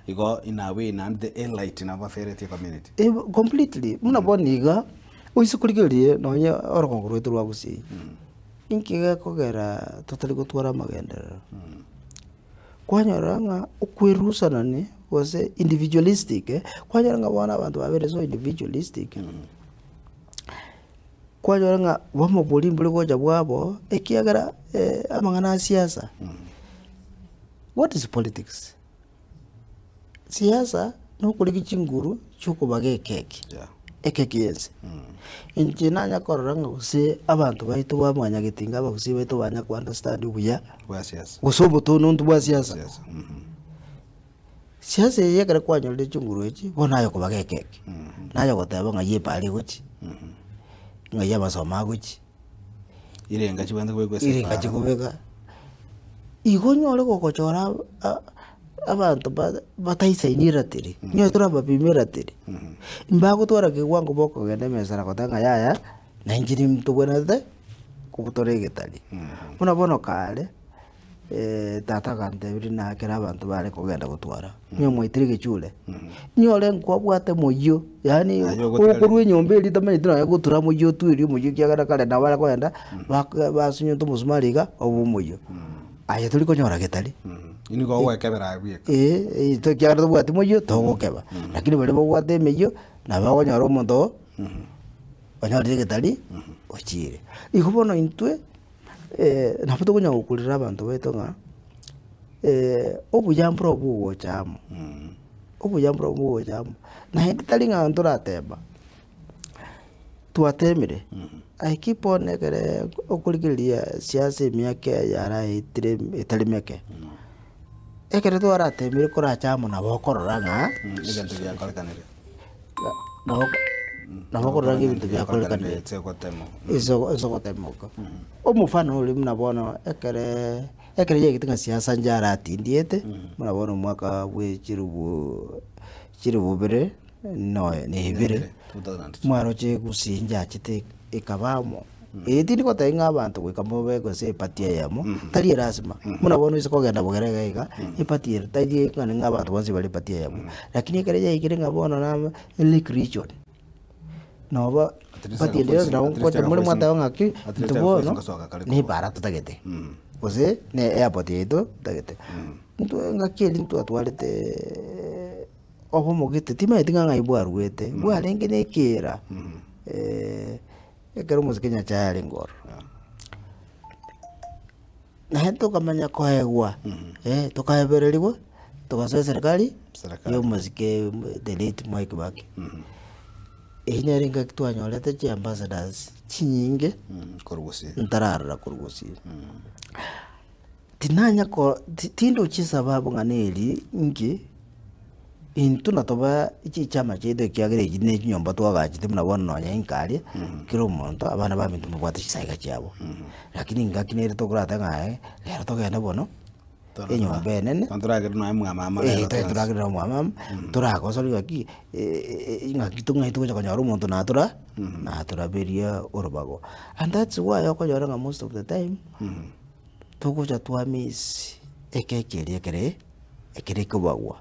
Iko in a way and the enlight in our ferret community. Completely. Muna boniga uisukuligerie nonya orokongoro etu rwagusi. Inkiga kogera totally gutwara magendera. Kwanyaranga ukwirusa nani was individualistic. Kwanyaranga wana abantu babere so individualistic. Kwanyaranga wamo boli mbuli goja bwabo ekiagara amangana siasa. What is politics? Siasa no kuliki chinguru chuko bage keki. Yeah. Ekeki yense. Injinanya koranga kusi abantu baitu bamwanya gitinga bakusi baitu banya ku understand ubuya. Bwa siasa. Gusobo to nuntu bwa siasa. Siasa. Siasa yekare kwanya le chinguru echi bona yo kubage keki. Nayo goteba ngaye pali guchi. Ngaye basoma guchi. Irenga chibanda kwekwe sepa. Irenga chikubeka. Igonyole kokochora abantu bataisainira tiri nyo turaba bimera tiri imbago twara kiwango boko gende mesara kotanga yaya na injini mtu bwenate kubutore tali muna bono kale tata kante biri na kera abantu bare kogenda gutwara nyo moitire gicule nyo le nkwabwate moyo yani okurwe nyombe litama itira gutura moyo twiri moyo kyagara kale na bara kwenda basunyo tumusumariga obu moyo aya tuli konyora getali Inigo wekebera abie. To kyara to bwati moyo to gokeba. Lakini bale bwate meyo na bagonyora omonto. Banyora getali ochire. Ikubono intwe nafuto kunya gukurira abantu beto nga obuyambro buwo chamo. Obuyambro buwo chamo. Na hitali nga ntorateba. Tuatemire. I keep on okuligiria siasa miaka yara itali meke. Ekere tu arate mire kora chamo na bokororanga ibintu bya kolekanire na bokororanga ibintu bya kolekanire izo gotemoka omufano uli mnabona ekere yegitinga siasa njara atindiete mnabona mwaka we chirubu bire no ni bire mwaro che gusinja chite ikabamo etini ko tenga abantu kwikamo bego se patia yamo tali rasma muna bono isiko genda bogerega iga ipatia tali kana ngabantu bonse bali patia yamo lakini kereja ikirenga bono na lake region no ba patia ndio na ko muri mwata ngaki tubono ni para tutagete ose ne airport yeto tagete ntu ngakeli ntu atwalete oho mogite tima itinga ngai bwarwete bwarenge ne kira ekero musikenya chayari ngoro na hento kamanya koegwa tukaebererigwa tukasoe serikali yo musike delete Mwai Kibaki inyaringa kitwanyorete chi ambassadors chinyinge kurugusi ntarara kurugusi tinanya ko tindo chisababu nganeli ngi intu natoba iki chama chedo kyagere jine nyomba twagachite muna bona nonya inkari kiro monto abana ba bintu mubwate chisaiga cyabo lakini ngakinere tokurata ngae lero togenda bono enyomba enene turagire no mama turagire no mama turakoso gaki ngakitunga ituja konyaro monto natura beria orobago and that's why okonyora most of the time tokuja twa miss ekekere ekere kubagwa